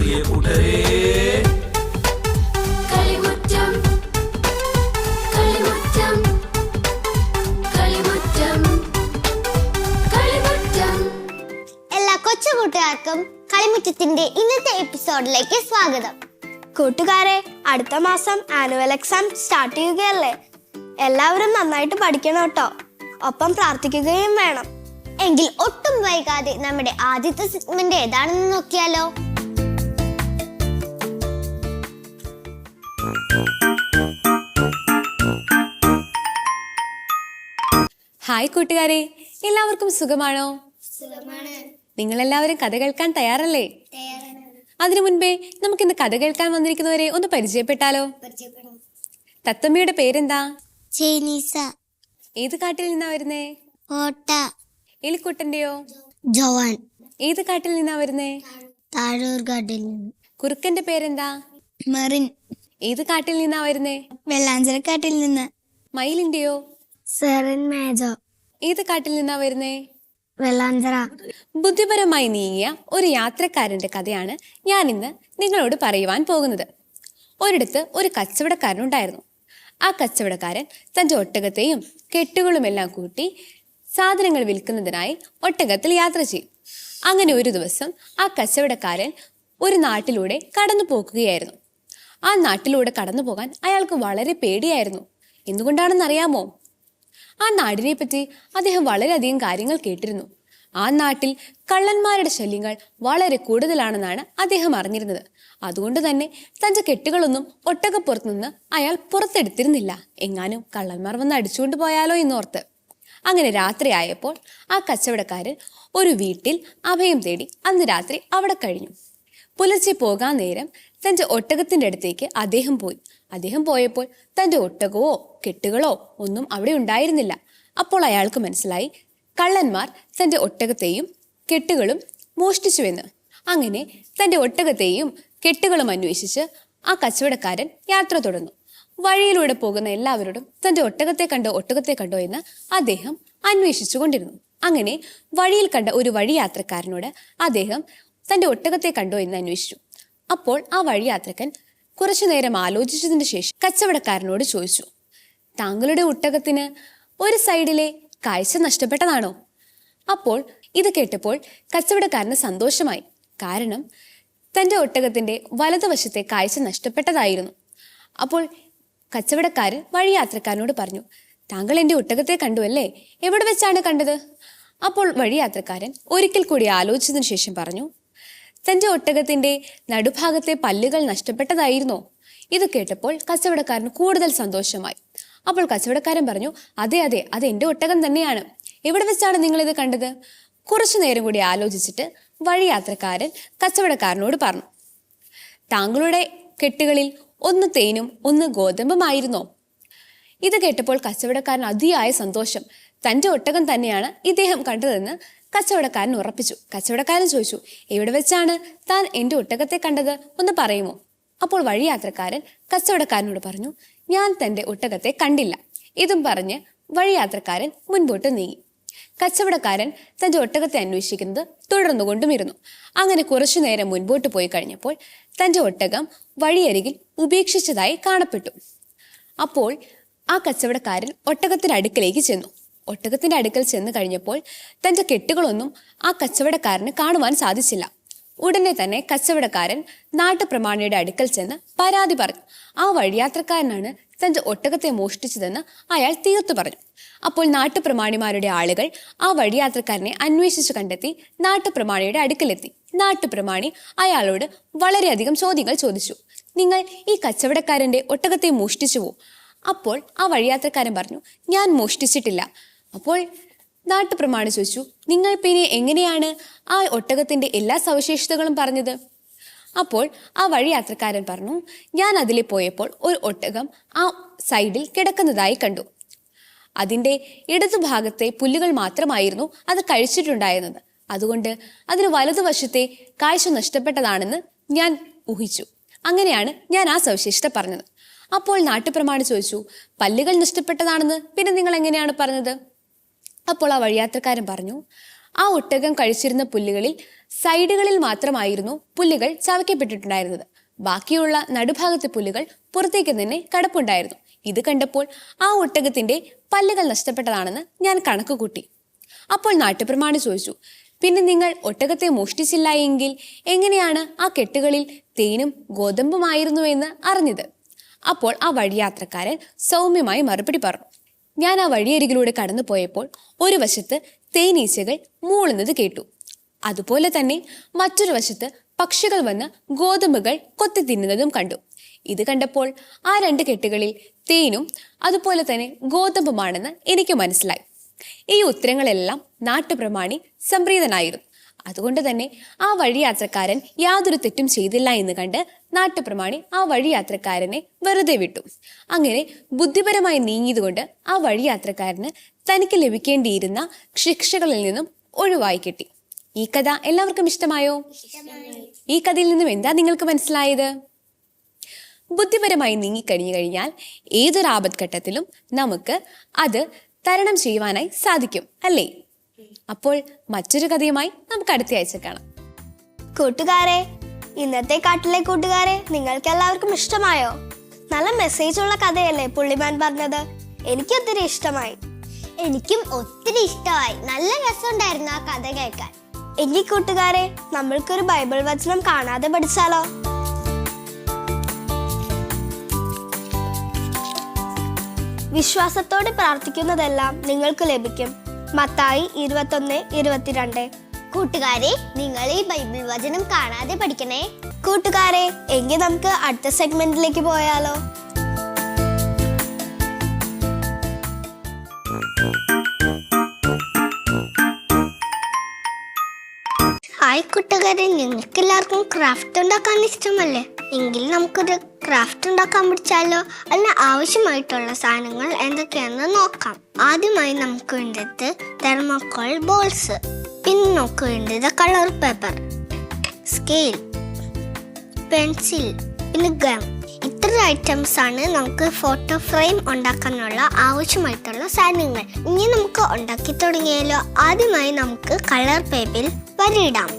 പ്രിയ കൂട്ടരേ. എല്ലാ കൊച്ചു കൂട്ടുകാർക്കും കളിമുറ്റത്തിന്റെ ഇന്നത്തെ എപ്പിസോഡിലേക്ക് സ്വാഗതം. കൂട്ടുകാരെ, അടുത്ത മാസം ആനുവൽ എക്സാം സ്റ്റാർട്ട് ചെയ്യുകയല്ലേ. എല്ലാവരും നന്നായിട്ട് പഠിക്കണം കേട്ടോ. ഒപ്പം പ്രാർത്ഥിക്കുകയും വേണം. എങ്കിൽ ഒട്ടും വൈകാതെ നമ്മുടെ ആദ്യത്തെ സെഗ്മെന്റ് ഏതാണെന്ന് നോക്കിയാലോ. ഹായ് കൂട്ടുകാരെ, എല്ലാവർക്കും സുഖമാണോ? നിങ്ങളെല്ലാവരും കഥ കേൾക്കാൻ തയ്യാറല്ലേ? അതിനു മുൻപേ നമുക്കിന്ന് കഥ കേൾക്കാൻ വന്നിരിക്കുന്നവരെ ഒന്ന് പരിചയപ്പെട്ടാലോ? തത്തമ്മയുടെ പേരെന്താ? ചേനീസ. ഏത് കാട്ടിൽ നിന്നാ വരുന്നേ? ഓട്ട. എലിക്കുട്ടന്റെയോ? ജോവാൻ. ഏത് കാട്ടിൽ നിന്നാ വരുന്നേ? താഴൂർ കാട്ടിൽ നിന്ന്. കുറുക്കന്റെ പേരെന്താ? മെറിൻ. ഏത് കാട്ടിൽ നിന്നാ വരുന്നേ? വെള്ളാഞ്ചിറ കാട്ടിൽ നിന്ന്. മയിലിന്റെയോ? സെറിൻ മേജോ. ഏത് കാട്ടിൽ നിന്നാ വരുന്നേ? വെള്ളാഞ്ചിറ. ബുദ്ധിപരമായി നീങ്ങിയ ഒരു യാത്രക്കാരന്റെ കഥയാണ് ഞാൻ ഇന്ന് നിങ്ങളോട് പറയുവാൻ പോകുന്നത്. ഒരിടത്ത് ഒരു കച്ചവടക്കാരനുണ്ടായിരുന്നു. ആ കച്ചവടക്കാരൻ തന്റെ ഒട്ടകത്തെയും കെട്ടുകളുമെല്ലാം കൂട്ടി സാധനങ്ങൾ വിൽക്കുന്നതിനായി ഒട്ടകത്തിൽ യാത്ര ചെയ്യും. അങ്ങനെ ഒരു ദിവസം ആ കച്ചവടക്കാരൻ ഒരു നാട്ടിലൂടെ കടന്നു പോകുകയായിരുന്നു. ആ നാട്ടിലൂടെ കടന്നു പോകാൻ അയാൾക്ക് വളരെ പേടിയായിരുന്നു. എന്തുകൊണ്ടാണെന്നറിയാമോ? ആ നാടിനെ പറ്റി അദ്ദേഹം വളരെയധികം കാര്യങ്ങൾ കേട്ടിരുന്നു. ആ നാട്ടിൽ കള്ളന്മാരുടെ ശല്യങ്ങൾ വളരെ കൂടുതലാണെന്നാണ് അദ്ദേഹം അറിഞ്ഞിരുന്നത്. അതുകൊണ്ട് തന്നെ തന്റെ കെട്ടുകളൊന്നും ഒട്ടകപ്പുറത്തു നിന്ന് അയാൾ പുറത്തെടുത്തിരുന്നില്ല. എങ്ങാനും കള്ളന്മാർ വന്ന് അടിച്ചുകൊണ്ട് പോയാലോ എന്നോർത്ത്. അങ്ങനെ രാത്രിയായപ്പോൾ ആ കച്ചവടക്കാരൻ ഒരു വീട്ടിൽ അഭയം തേടി അന്ന് രാത്രി അവിടെ കഴിഞ്ഞു. പുലർച്ചെ പോകാൻ നേരം തന്റെ ഒട്ടകത്തിന്റെ അടുത്തേക്ക് അദ്ദേഹം പോയി. അദ്ദേഹം പോയപ്പോൾ തന്റെ ഒട്ടകവോ കെട്ടുകളോ ഒന്നും അവിടെ ഉണ്ടായിരുന്നില്ല. അപ്പോൾ അയാൾക്ക് മനസ്സിലായി കള്ളന്മാർ തന്റെ ഒട്ടകത്തെയും കെട്ടുകളും മോഷ്ടിച്ചുവെന്ന്. അങ്ങനെ തന്റെ ഒട്ടകത്തെയും കെട്ടുകളും അന്വേഷിച്ച് ആ കച്ചവടക്കാരൻ യാത്ര തുടർന്നു. വഴിയിലൂടെ പോകുന്ന എല്ലാവരോടും തന്റെ ഒട്ടകത്തെ കണ്ടോ എന്ന് അദ്ദേഹം അന്വേഷിച്ചു കൊണ്ടിരുന്നു. അങ്ങനെ വഴിയിൽ കണ്ട ഒരു വഴിയാത്രക്കാരനോട് അദ്ദേഹം തന്റെ ഒട്ടകത്തെ കണ്ടോ എന്ന് അന്വേഷിച്ചു. അപ്പോൾ ആ വഴിയാത്രക്കൻ കുറച്ചു നേരം ആലോചിച്ചതിന് ശേഷം കച്ചവടക്കാരനോട് ചോദിച്ചു, താങ്കളുടെ ഒട്ടകത്തിന് ഒരു സൈഡിലെ കാഴ്ച നഷ്ടപ്പെട്ടതാണോ? അപ്പോൾ ഇത് കേട്ടപ്പോൾ കച്ചവടക്കാരന് സന്തോഷമായി. കാരണം തന്റെ ഒട്ടകത്തിന്റെ വലതുവശത്തെ കാഴ്ച നഷ്ടപ്പെട്ടതായിരുന്നു. അപ്പോൾ കച്ചവടക്കാരൻ വഴിയാത്രക്കാരനോട് പറഞ്ഞു, താങ്കൾ എൻ്റെ ഒട്ടകത്തെ കണ്ടുവല്ലേ? എവിടെ വെച്ചാണ് കണ്ടത്? അപ്പോൾ വഴിയാത്രക്കാരൻ ഒരിക്കൽ കൂടി ആലോചിച്ചതിന് ശേഷം പറഞ്ഞു, തന്റെ ഒട്ടകത്തിന്റെ നടുഭാഗത്തെ പല്ലുകൾ നഷ്ടപ്പെട്ടതായിരുന്നോ? ഇത് കേട്ടപ്പോൾ കച്ചവടക്കാരന് കൂടുതൽ സന്തോഷമായി. അപ്പോൾ കച്ചവടക്കാരൻ പറഞ്ഞു, അതെ അതെ, അത് എൻ്റെ ഒട്ടകം തന്നെയാണ്. എവിടെ വെച്ചാണ് നിങ്ങൾ ഇത് കണ്ടത്? കുറച്ചു നേരം കൂടി ആലോചിച്ചിട്ട് വഴിയാത്രക്കാരൻ കച്ചവടക്കാരനോട് പറഞ്ഞു, താങ്കളുടെ കെട്ടുകളിൽ ഒന്ന് തേനും ഒന്ന് ഗോതമ്പുമായിരുന്നോ? ഇത് കേട്ടപ്പോൾ കച്ചവടക്കാരൻ അതിയായ സന്തോഷം. തന്റെ ഒട്ടകം തന്നെയാണ് ഇദ്ദേഹം കണ്ടതെന്ന് കച്ചവടക്കാരൻ ഉറപ്പിച്ചു. കച്ചവടക്കാരൻ ചോദിച്ചു, എവിടെ വെച്ചാണ് താൻ എൻ്റെ ഒട്ടകത്തെ കണ്ടത്? ഒന്ന് പറയുമോ? അപ്പോൾ വഴിയാത്രക്കാരൻ കച്ചവടക്കാരനോട് പറഞ്ഞു, ഞാൻ തന്റെ ഒട്ടകത്തെ കണ്ടില്ല. ഇതും പറഞ്ഞ് വഴിയാത്രക്കാരൻ മുൻപോട്ട് നീങ്ങി. കച്ചവടക്കാരൻ തന്റെ ഒട്ടകത്തെ അന്വേഷിക്കുന്നത് തുടർന്നുകൊണ്ടുമിരുന്നു. അങ്ങനെ കുറച്ചു നേരം മുൻപോട്ട് പോയി കഴിഞ്ഞപ്പോൾ തന്റെ ഒട്ടകം വഴിയരികിൽ ഉപേക്ഷിച്ചതായി കാണപ്പെട്ടു. അപ്പോൾ ആ കച്ചവടക്കാരൻ ഒട്ടകത്തിന്റെ അടുക്കലേക്ക് ചെന്നു. ഒട്ടകത്തിന്റെ അടുക്കൽ ചെന്ന് കഴിഞ്ഞപ്പോൾ തന്റെ കെട്ടുകളൊന്നും ആ കച്ചവടക്കാരന് കാണുവാൻ സാധിച്ചില്ല. ഉടനെ തന്നെ കച്ചവടക്കാരൻ നാട്ടുപ്രമാണിയുടെ അടുക്കൽ ചെന്ന് പരാതി പറഞ്ഞു. ആ വഴിയാത്രക്കാരനാണ് തന്റെ ഒട്ടകത്തെ മോഷ്ടിച്ചതെന്ന് അയാൾ തീർത്തു പറഞ്ഞു. അപ്പോൾ നാട്ടുപ്രമാണിമാരുടെ ആളുകൾ ആ വഴിയാത്രക്കാരനെ അന്വേഷിച്ചു കണ്ടെത്തി നാട്ടുപ്രമാണിയുടെ അടുക്കലെത്തി. നാട്ടുപ്രമാണി അയാളോട് വളരെയധികം ചോദ്യങ്ങൾ ചോദിച്ചു. നിങ്ങൾ ഈ കച്ചവടക്കാരന്റെ ഒട്ടകത്തെ മോഷ്ടിച്ചുവോ? അപ്പോൾ ആ വഴിയാത്രക്കാരൻ പറഞ്ഞു, ഞാൻ മോഷ്ടിച്ചിട്ടില്ല. അപ്പോൾ നാട്ടുപ്രമാണി ചോദിച്ചു, നിങ്ങൾ പിന്നെ എങ്ങനെയാണ് ആ ഒട്ടകത്തിന്റെ എല്ലാ സവിശേഷതകളും പറഞ്ഞത്? അപ്പോൾ ആ വഴിയാത്രക്കാരൻ പറഞ്ഞു, ഞാൻ അതിലെ പോയപ്പോൾ ഒരു ഒട്ടകം ആ സൈഡിൽ കിടക്കുന്നതായി കണ്ടു. അതിൻ്റെ ഇടതുഭാഗത്തെ പുല്ലുകൾ മാത്രമായിരുന്നു അത് കഴിച്ചിട്ടുണ്ടായിരുന്നത്. അതുകൊണ്ട് അതിന് വലതുവശത്തെ കാഴ്ച നഷ്ടപ്പെട്ടതാണെന്ന് ഞാൻ ഊഹിച്ചു. അങ്ങനെയാണ് ഞാൻ ആ സവിശേഷത പറഞ്ഞത്. അപ്പോൾ നാട്ടുപ്രമാണി ചോദിച്ചു, പല്ലുകൾ നഷ്ടപ്പെട്ടതാണെന്ന് പിന്നെ നിങ്ങൾ എങ്ങനെയാണ് പറഞ്ഞത്? അപ്പോൾ ആ വഴിയാത്രക്കാരൻ പറഞ്ഞു, ആ ഒട്ടകം കഴിച്ചിരുന്ന പുല്ലുകളിൽ സൈഡുകളിൽ മാത്രമായിരുന്നു പുല്ലുകൾ ചവയ്ക്കപ്പെട്ടിട്ടുണ്ടായിരുന്നത്. ബാക്കിയുള്ള നടുഭാഗത്തെ പുല്ലുകൾ പുറത്തേക്ക് തന്നെ കിടപ്പുണ്ടായിരുന്നു. ഇത് കണ്ടപ്പോൾ ആ ഒട്ടകത്തിന്റെ പല്ലുകൾ നഷ്ടപ്പെട്ടതാണെന്ന് ഞാൻ കണക്ക് കൂട്ടി. അപ്പോൾ നാട്ടുപ്രമാണി ചോദിച്ചു, പിന്നെ നിങ്ങൾ ഒട്ടകത്തെ മോഷ്ടിച്ചില്ല എങ്കിൽ എങ്ങനെയാണ് ആ കെട്ടുകളിൽ തേനും ഗോതമ്പുമായിരുന്നു എന്ന് അറിഞ്ഞത്? അപ്പോൾ ആ വഴിയാത്രക്കാരൻ സൗമ്യമായി മറുപടി പറഞ്ഞു, ഞാൻ ആ വഴിയരികിലൂടെ കടന്നു പോയപ്പോൾ ഒരു വശത്ത് തേനീച്ചകൾ മൂളുന്നത് കേട്ടു. അതുപോലെ തന്നെ മറ്റൊരു വശത്ത് പക്ഷികൾ വന്ന് ഗോതമ്പുകൾ കൊത്തി തിന്നുന്നതും കണ്ടു. ഇത് കണ്ടപ്പോൾ ആ 2 കെട്ടുകളിൽ തേനും അതുപോലെ തന്നെ ഗോതമ്പുമാണെന്ന് എനിക്ക് മനസ്സിലായി. ഈ ഉത്തരങ്ങളെല്ലാം നാട്ടുപ്രമാണി സംപ്രീതനായിരുന്നു. അതുകൊണ്ട് തന്നെ ആ വഴിയാത്രക്കാരൻ യാതൊരു തെറ്റും ചെയ്തില്ല എന്ന് കണ്ട് നാട്ടുപ്രമാണി ആ വഴിയാത്രക്കാരനെ വെറുതെ വിട്ടു. അങ്ങനെ ബുദ്ധിപരമായി നീങ്ങിയതുകൊണ്ട് ആ വഴിയാത്രക്കാരന് തനിക്ക് ലഭിക്കേണ്ടിയിരുന്ന ശിക്ഷകളിൽ നിന്നും ഒഴിവായി കിട്ടി. ഈ കഥ എല്ലാവർക്കും ഇഷ്ടമായോ? ഈ കഥയിൽ നിന്നും എന്താ നിങ്ങൾക്ക് മനസ്സിലായത്? ബുദ്ധിപരമായി നീങ്ങിക്കഴിഞ്ഞു കഴിഞ്ഞാൽ ഏതൊരു ആപത്ഘട്ടത്തിലും നമുക്ക് അത് തരണം ചെയ്യുവാനായി സാധിക്കും, അല്ലേ? അപ്പോൾ മറ്റൊരു കഥയുമായി നമുക്ക് അടുത്ത ആഴ്ച കാണാം. കൂട്ടുകാരെ, ഇന്നത്തെ കാട്ടിലെ കൂട്ടുകാരെ നിങ്ങൾക്ക് എല്ലാവർക്കും ഇഷ്ടമായോ? നല്ല മെസ്സേജ് ഉള്ള കഥയല്ലേ പുള്ളിമാൻ പറഞ്ഞത്? എനിക്ക് ഒത്തിരി ഇഷ്ടമായി. എനിക്കും ഒത്തിരി ഇഷ്ടമായി. നല്ല രസമുണ്ടായിരുന്നു ആ കഥ കേൾക്കാൻ. എങ്കിൽ കൂട്ടുകാരെ, നമ്മൾക്കൊരു ബൈബിൾ വചനം കാണാതെ പഠിച്ചാലോ? വിശ്വാസത്തോടെ പ്രാർത്ഥിക്കുന്നതെല്ലാം നിങ്ങൾക്ക് ലഭിക്കും. മത്തായി 21:22. കൂട്ടുകാരെ, നിങ്ങൾ ഈ ബൈബിൾ വചനം കാണാതെ പഠിക്കണേ. കൂട്ടുകാരെ, എങ്കിൽ നമുക്ക് അടുത്ത സെഗ്മെന്റിലേക്ക് പോയാലോ? ഹായ് കൂട്ടുകാരെ, നിങ്ങൾക്ക് എല്ലാവർക്കും ക്രാഫ്റ്റ് ഉണ്ടാക്കാൻ ഇഷ്ടമല്ലേ? എങ്കിൽ നമുക്കൊരു ക്രാഫ്റ്റ് ഉണ്ടാക്കാൻ പഠിച്ചാലോ? അതിന് ആവശ്യമായിട്ടുള്ള സാധനങ്ങൾ എന്തൊക്കെയാണെന്ന് നോക്കാം. ആദ്യമായി നമുക്ക് വേണ്ടത് തെർമോക്കോൾ ബോൾസ്, പിന്നെ നമുക്ക് വേണ്ടത് കളർ പേപ്പർ, സ്കെയിൽ, പെൻസിൽ, പിന്നെ ഗം. ഇത്ര ഐറ്റംസ് ആണ് നമുക്ക് ഫോട്ടോ ഫ്രെയിം ഉണ്ടാക്കാനുള്ള ആവശ്യമായിട്ടുള്ള സാധനങ്ങൾ. ഇനി നമുക്ക് ഉണ്ടാക്കി തുടങ്ങിയാലോ? ആദ്യമായി നമുക്ക് കളർ പേപ്പറിൽ വരയിടാം.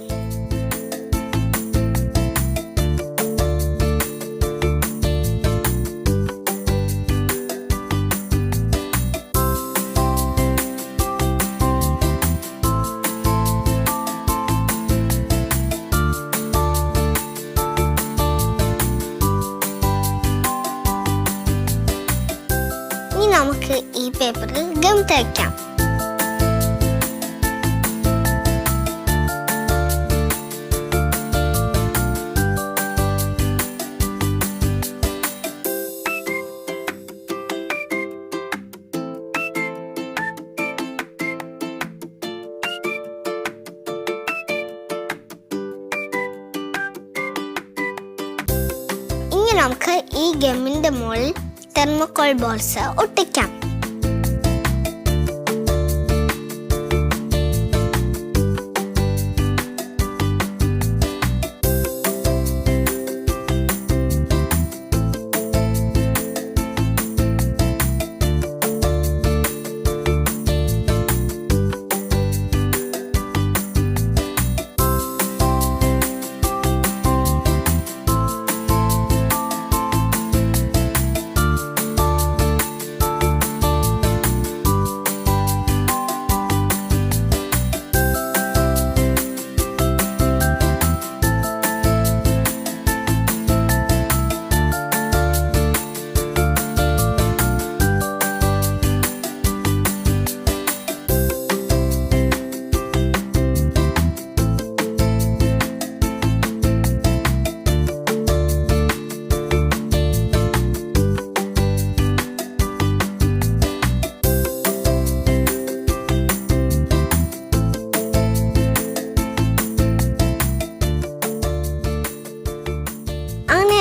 നമുക്ക് ഈ പേപ്പറിൽ ഗം തേക്കാം. ഇനി നമുക്ക് ഈ ഗമ്മിന്റെ മുകളിൽ തെർമോക്കോൾ ബോൾസ് ഒട്ടിക്കാം.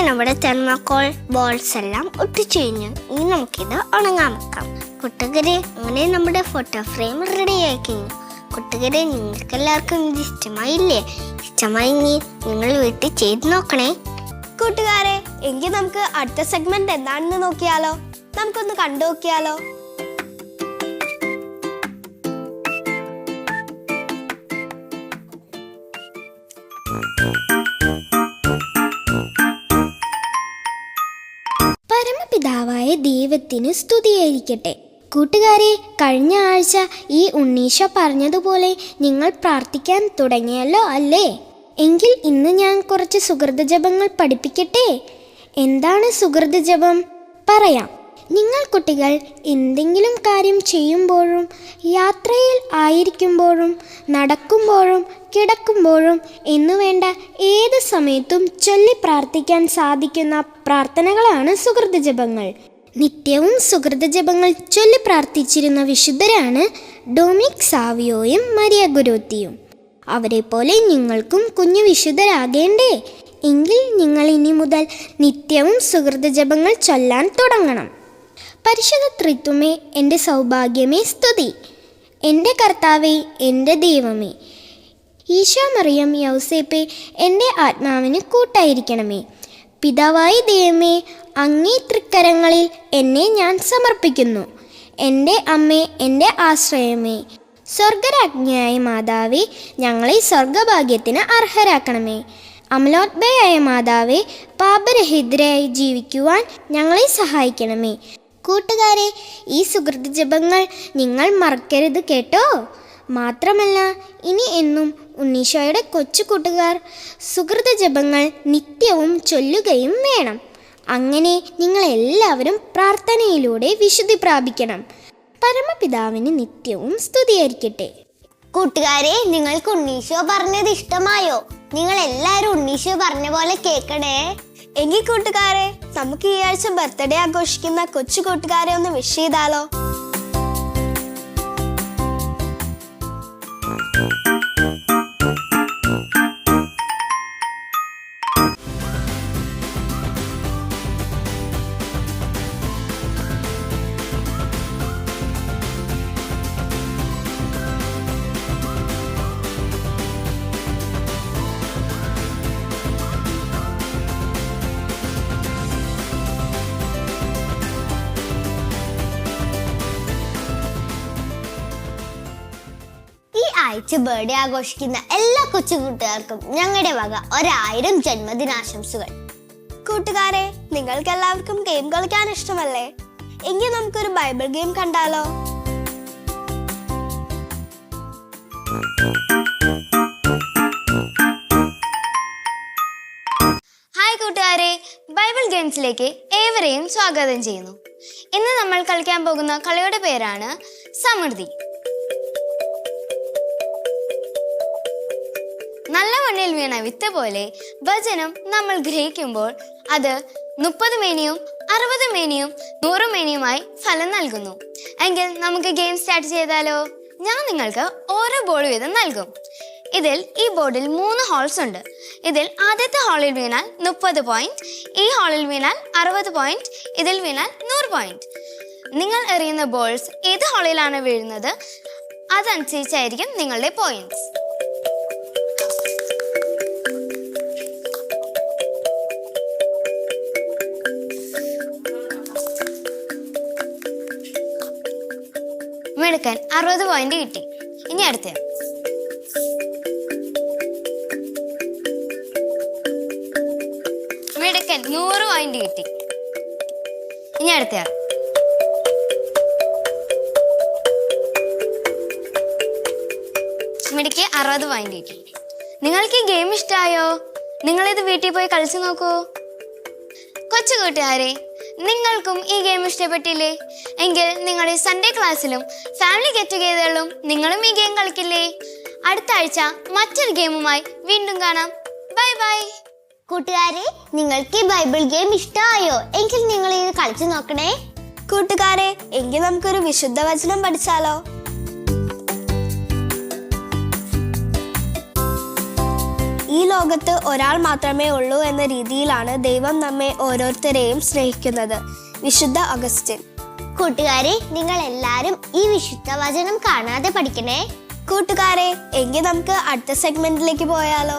നമ്മുടെ തെർമോക്കോൾ ബോൾസ് എല്ലാം ഒട്ടിച്ചു കഴിഞ്ഞു. ഇനി നമുക്കിത് ഉണങ്ങാൻ വെക്കാം. കൂട്ടുകാരെ, അങ്ങനെ നമ്മുടെ ഫോട്ടോ ഫ്രെയിം റെഡി ആയി കഴിഞ്ഞു. കൂട്ടുകാരെ, നിങ്ങൾക്ക് എല്ലാവർക്കും ഇത് ഇഷ്ടമായില്ലേ? ഇഷ്ടമായി നിങ്ങൾ വീട്ടിൽ ചെയ്ത് നോക്കണേ. കൂട്ടുകാരെ, എങ്കിൽ നമുക്ക് അടുത്ത സെഗ്മെന്റ് എന്താണെന്ന് നോക്കിയാലോ? നമുക്കൊന്ന് കണ്ടു നോക്കിയാലോ? പരമപിതാവായ ദൈവത്തിന് സ്തുതിയായിരിക്കട്ടെ. കൂട്ടുകാരെ, കഴിഞ്ഞ ആഴ്ച ഈ ഉണ്ണീശോ പറഞ്ഞതുപോലെ നിങ്ങൾ പ്രാർത്ഥിക്കാൻ തുടങ്ങിയല്ലോ അല്ലേ? എങ്കിൽ ഇന്ന് ഞാൻ കുറച്ച് സുഹൃത ജപങ്ങൾ പഠിപ്പിക്കട്ടെ. എന്താണ് സുഹൃത ജപം? പറയാം. നിങ്ങൾ കുട്ടികൾ എന്തെങ്കിലും കാര്യം ചെയ്യുമ്പോഴും യാത്രയിൽ ആയിരിക്കുമ്പോഴും നടക്കുമ്പോഴും കിടക്കുമ്പോഴും എന്നുവേണ്ട ഏത് സമയത്തും ചൊല്ലി പ്രാർത്ഥിക്കാൻ സാധിക്കുന്ന പ്രാർത്ഥനകളാണ് സുഹൃത ജപങ്ങൾ. നിത്യവും സുഹൃത ജപങ്ങൾ ചൊല്ലി പ്രാർത്ഥിച്ചിരുന്ന വിശുദ്ധരാണ് ഡൊമിനിക് സാവിയോയും മരിയ ഗുരുത്തിയും. അവരെ പോലെ നിങ്ങൾക്കും കുഞ്ഞു വിശുദ്ധരാകേണ്ടേ? എങ്കിൽ നിങ്ങൾ ഇനി മുതൽ നിത്യവും സുഹൃത ജപങ്ങൾ ചൊല്ലാൻ തുടങ്ങണം. പരിശുദ്ധ ത്രിത്വമേ, എൻ്റെ സൗഭാഗ്യമേ, സ്തുതി. എൻ്റെ കർത്താവേ, എൻ്റെ ദൈവമേ. ഈശോ, മറിയം, യൗസേപ്പേ, എൻ്റെ ആത്മാവിന് കൂട്ടായിരിക്കണമേ. പിതാവായ ദൈവമേ, അങ്ങേ തൃക്കരങ്ങളിൽ എന്നെ ഞാൻ സമർപ്പിക്കുന്നു. എൻ്റെ അമ്മേ, എൻ്റെ ആശ്രയമേ, സ്വർഗരാജ്ഞിയായ മാതാവേ, ഞങ്ങളെ സ്വർഗഭാഗ്യത്തിന് അർഹരാക്കണമേ. അമലോത്ഭയായ മാതാവേ, പാപരഹിതരായി ജീവിക്കുവാൻ ഞങ്ങളെ സഹായിക്കണമേ. കൂട്ടുകാരെ, ഈ സുഹൃത ജപങ്ങൾ നിങ്ങൾ മറക്കരുത് കേട്ടോ. മാത്രമല്ല, ഇനി എന്നും ഉണ്ണീശോയുടെ കൊച്ചു കൂട്ടുകാർ സുഹൃത ജപങ്ങൾ നിത്യവും ചൊല്ലുകയും വേണം. അങ്ങനെ നിങ്ങൾ എല്ലാവരും പ്രാർത്ഥനയിലൂടെ വിശുദ്ധി പ്രാപിക്കണം. പരമപിതാവിന് നിത്യവും സ്തുതിയായിരിക്കട്ടെ. കൂട്ടുകാരെ, നിങ്ങൾക്ക് ഉണ്ണീശോ പറഞ്ഞത് ഇഷ്ടമായോ? നിങ്ങൾ എല്ലാവരും ഉണ്ണീശോ പറഞ്ഞ പോലെ കേൾക്കണേ. എങ്കിൽ കൂട്ടുകാരെ, നമുക്ക് ഈ ആഴ്ച ബർത്ത്ഡേ ആഘോഷിക്കുന്ന കൊച്ചു കൂട്ടുകാരെ ഒന്ന് വിഷ് ചെയ്താലോ? ആഴ്ച ബർത്ത്ഡേ ആഘോഷിക്കുന്ന എല്ലാ കൊച്ചു കൂട്ടുകാർക്കും ഞങ്ങളുടെ വക 1000 ജന്മദിനാശംസകൾ. കൂട്ടുകാരെ, നിങ്ങൾക്ക് എല്ലാവർക്കും ഗെയിം കളിക്കാൻ ഇഷ്ടമല്ലേ? എങ്കിൽ നമുക്കൊരു ബൈബിൾ ഗെയിം കണ്ടാലോ? ഹായ് കൂട്ടുകാരെ, ബൈബിൾ ഗെയിംസിലേക്ക് ഏവരെയും സ്വാഗതം ചെയ്യുന്നു. ഇന്ന് നമ്മൾ കളിക്കാൻ പോകുന്ന കളിയുടെ പേരാണ് സമൃദ്ധി. നല്ല മണ്ണിൽ വീണ വിത്ത് പോലെ വചനം നമ്മൾ ഗ്രഹിക്കുമ്പോൾ അത് 30 മേനിയും 60 മേനിയും 100 മേനിയുമായി ഫലം നൽകുന്നു. എങ്കിൽ നമുക്ക് ഗെയിം സ്റ്റാർട്ട് ചെയ്താലോ? ഞാൻ നിങ്ങൾക്ക് ഓരോ ബോൾ വീതം നൽകും. ഇതിൽ ഈ ബോർഡിൽ 3 ഹോൾസ് ഉണ്ട്. ഇതിൽ ആദ്യത്തെ ഹാളിൽ വീണാൽ 30 പോയിന്റ്, ഈ ഹാളിൽ വീണാൽ 60 പോയിന്റ്, ഇതിൽ വീണാൽ 100 പോയിന്റ്. നിങ്ങൾ എറിയുന്ന ബോൾസ് ഏത് ഹാളിലാണ് വീഴുന്നത് അതനുസരിച്ചായിരിക്കും നിങ്ങളുടെ പോയിന്റ്സ്. മിടുക്കൻ 60 പോയിന്റ് കിട്ടി. ഇനി അടുത്ത മിടുക്കൻ 100 പോയിന്റ് കിട്ടി. ഇനി അടുത്ത മിടുക്ക് 60 പോയിന്റ് കിട്ടി. നിങ്ങൾക്ക് ഈ ഗെയിം ഇഷ്ടമായോ? നിങ്ങളിത് വീട്ടിൽ പോയി കളിച്ചു നോക്കൂ. കൊച്ചു കൂട്ടുകാരെ, നിങ്ങൾക്കും ഈ ഗെയിം ഇഷ്ടപ്പെട്ടില്ലേ? എങ്കിൽ നിങ്ങളുടെ സൺഡേ ക്ലാസ്സിലും ഫാമിലി ഗെറ്റ് ടുഗെദറിലും നിങ്ങളും ഈ ഗെയിം കളിക്കില്ലേ? അടുത്ത ആഴ്ച മറ്റൊരു ഗെയിമുമായി വീണ്ടും കാണാം. Bye bye. കൂട്ടുകാരെ, നിങ്ങൾക്ക് ഈ ബൈബിൾ ഗെയിം ഇഷ്ടമായോ? എങ്കിൽ നിങ്ങൾ ഇത് കളിച്ചു നോക്കണേ. കൂട്ടുകാരെ, എങ്കിൽ നമുക്കൊരു വിശുദ്ധ വചനം പഠിച്ചാലോ? ഈ ലോകത്ത് ഒരാൾ മാത്രമേ ഉള്ളൂ എന്ന രീതിയിലാണ് ദൈവം നമ്മെ ഓരോരുത്തരെയും സ്നേഹിക്കുന്നത്. വിശുദ്ധ അഗസ്റ്റിൻ. കൂട്ടുകാരെ, നിങ്ങൾ എല്ലാരും ഈ വിശുദ്ധ വചനം കാണാതെ പഠിക്കണേ. കൂട്ടുകാരെ, എങ്കിൽ നമുക്ക് അടുത്ത സെഗ്മെന്റിലേക്ക് പോയാലോ?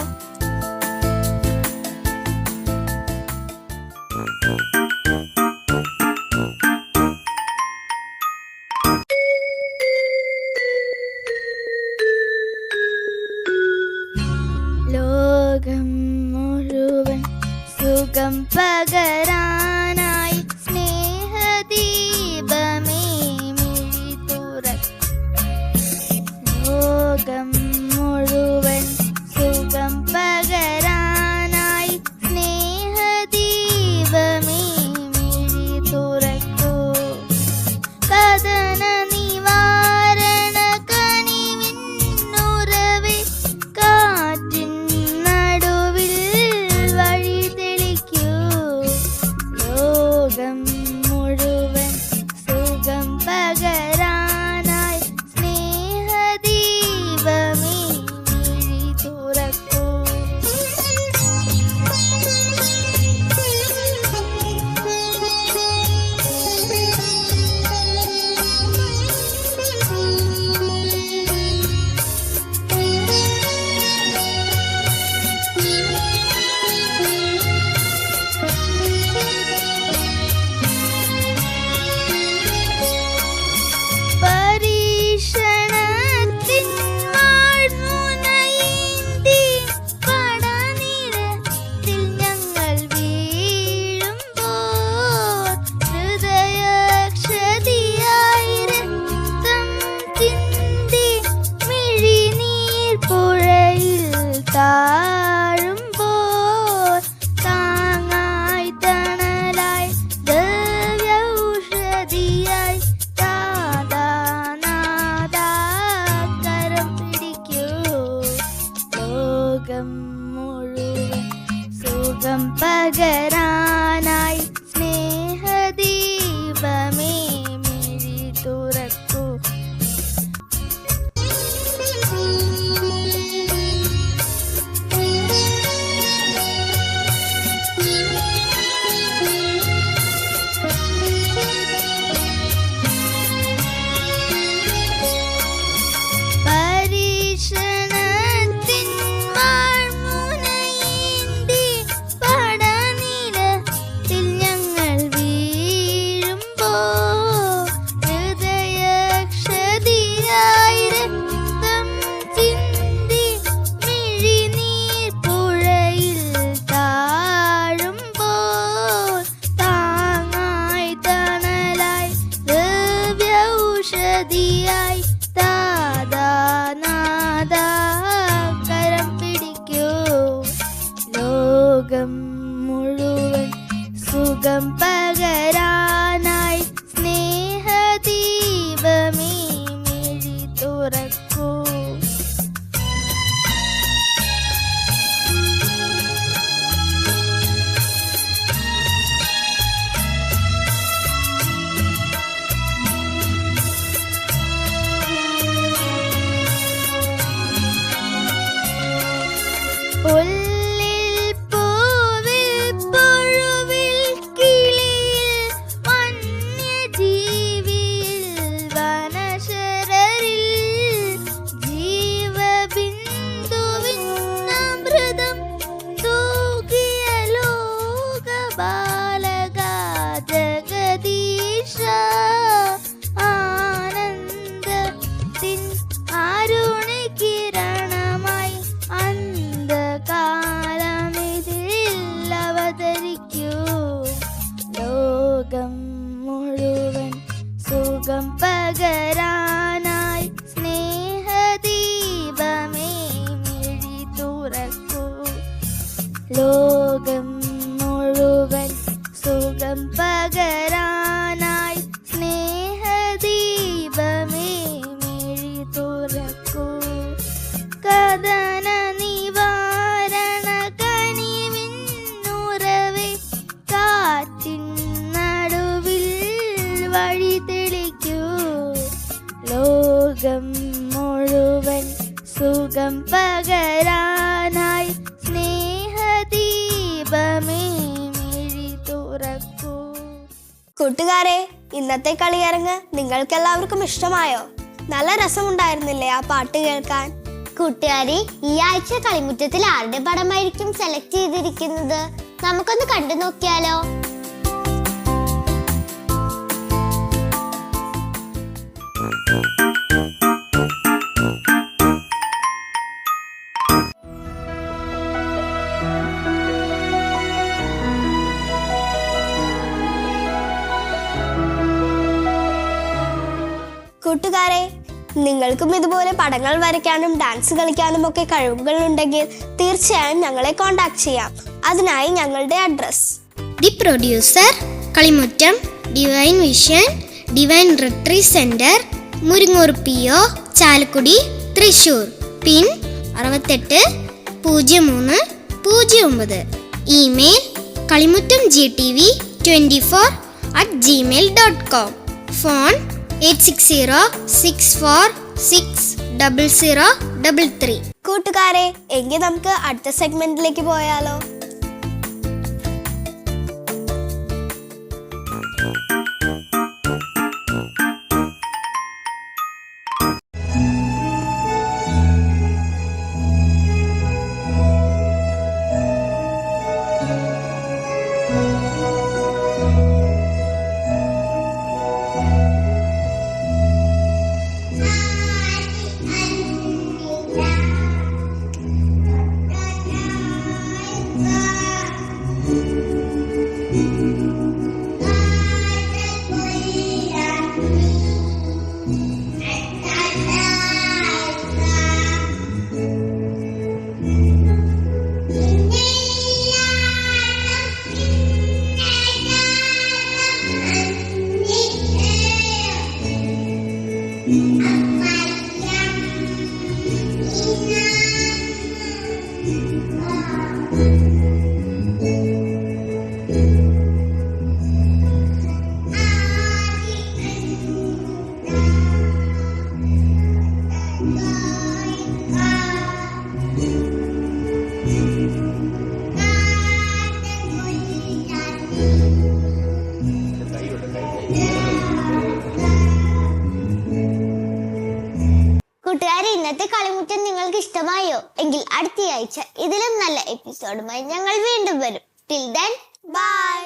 ലോകം മുഴുവൻ സുഖം പകരാനായി സ്നേഹദീപമേ മിഴി ലോകം മുഴുവൻ സുഖം പകരാനായി സ്നേഹദീപമേ മിഴി തുറക്കൂ കഥന നിവാരണ കനിവിന്നുറവേ കാറ്റിൻ നടുവിൽ വഴി തെളിക്കൂ ലോകം മുഴുവൻ സുഖം പകരാനായി സ്നേഹദീപമേ മിഴി തുറക്കൂ പരീക്ഷണത്തിൻ വാൾമുനയേന്തി പടനിരത്തിൽ ഞങ്ങൾ വീഴുമ്പോൾ ഹൃദയക്ഷതിയായി രക്തം ചിന്തി മിഴിനീർ പുഴയിൽ താഴുമ്പോൾ താങ്ങായി തണലായി ദിവ്യൗഷധിയായി കരം പിടിക്കൂ ലോകം മുഴുവൻ സുഖം പകരാനായി സ്നേഹദീപമേ മിഴി തുറക്കൂ പരീക്ഷണത്തിൻ വാൾമുനയേന്തി പടനിരത്തിൽ ഞങ്ങൾ വീഴുമ്പോൾ ഹൃദയക്ഷതിയായി രക്തം ചിന്തി മിഴിനീർ പുഴയിൽ താഴുമ്പോൾ താങ്ങായി തണലായി ദിവ്യൗഷധിയായി കരം പിടിക്കൂ ലോകം മുഴുവൻ സുഖം പകരാനായി സ്നേഹദീപമേ മിഴി തുറക്കൂ പുല്ലിൽ പൂവിൽ പുഴുവിൽ കിളിയിൽ വന്യജീവിയിൽ വനശരരിൽ ജീവബിന്ദുവിന്നമൃതം തൂകിയ ലോകബാലക ജഗദീശ ആനന്ദത്തിൻ അരുണകിരണമായി അന്ധകാലമിതിൽ അവതരിക്കൂ ലോകം മുഴുവൻ സുഖം പകരാനായി സ്നേഹദീപമേ മിഴി തുറക്കൂ ലോകം മുഴുവൻ സുഖം പകരാനായി സ്നേഹദീപമേ മിഴി തുറക്കൂ കഥന നിവാരണ കനിവിന്നുറവേ കാറ്റിൻ നടുവിൽ വഴി തെളിക്കൂ ലോകം മുഴുവൻ സുഖം പകരാനായി സ്നേഹദീപമേ മിഴി തുറക്കൂ കൂട്ടുകാരെ, ഇന്നത്തെ കളിയരങ്ങ് നിങ്ങൾക്കെല്ലാവർക്കും ഇഷ്ടമായോ? നല്ല രസമുണ്ടായിരുന്നില്ലേ ആ പാട്ട് കേൾക്കാൻ? കൂട്ടുകാരി, ഈ ആഴ്ച കളിമുറ്റത്തിൽ ആരുടെ പടമായിരിക്കും സെലക്ട് ചെയ്തിരിക്കുന്നത്? നമുക്കൊന്ന് കണ്ടു നോക്കിയാലോ? കൂട്ടുകാരെ, നിങ്ങൾക്കും ഇതുപോലെ പടങ്ങൾ വരയ്ക്കാനും ഡാൻസ് കളിക്കാനും ഒക്കെ കഴിവുകൾ ഉണ്ടെങ്കിൽ തീർച്ചയായും ഞങ്ങളെ കോൺടാക്ട് ചെയ്യാം. അതിനായി ഞങ്ങളുടെ address: the producer, Kalimuttam, divine vision, divine retreat centre, Muringoor PO, Chalakudy, Thrissur. Pin 680309. Email kalimutamgtv24@gmail.com. Phone 8606460033. കൂട്ടുകാരെ, എങ്കിൽ നമുക്ക് അടുത്ത സെഗ്മെന്റിലേക്ക് പോയാലോ? കൂട്ടുകാരെ, ഇന്നത്തെ കളിമുറ്റം നിങ്ങൾക്ക് ഇഷ്ടമായോ? എങ്കിൽ അടുത്ത ആഴ്ച ഇതിലും നല്ല എപ്പിസോഡുമായി ഞങ്ങൾ വീണ്ടും വരും. Till then, by.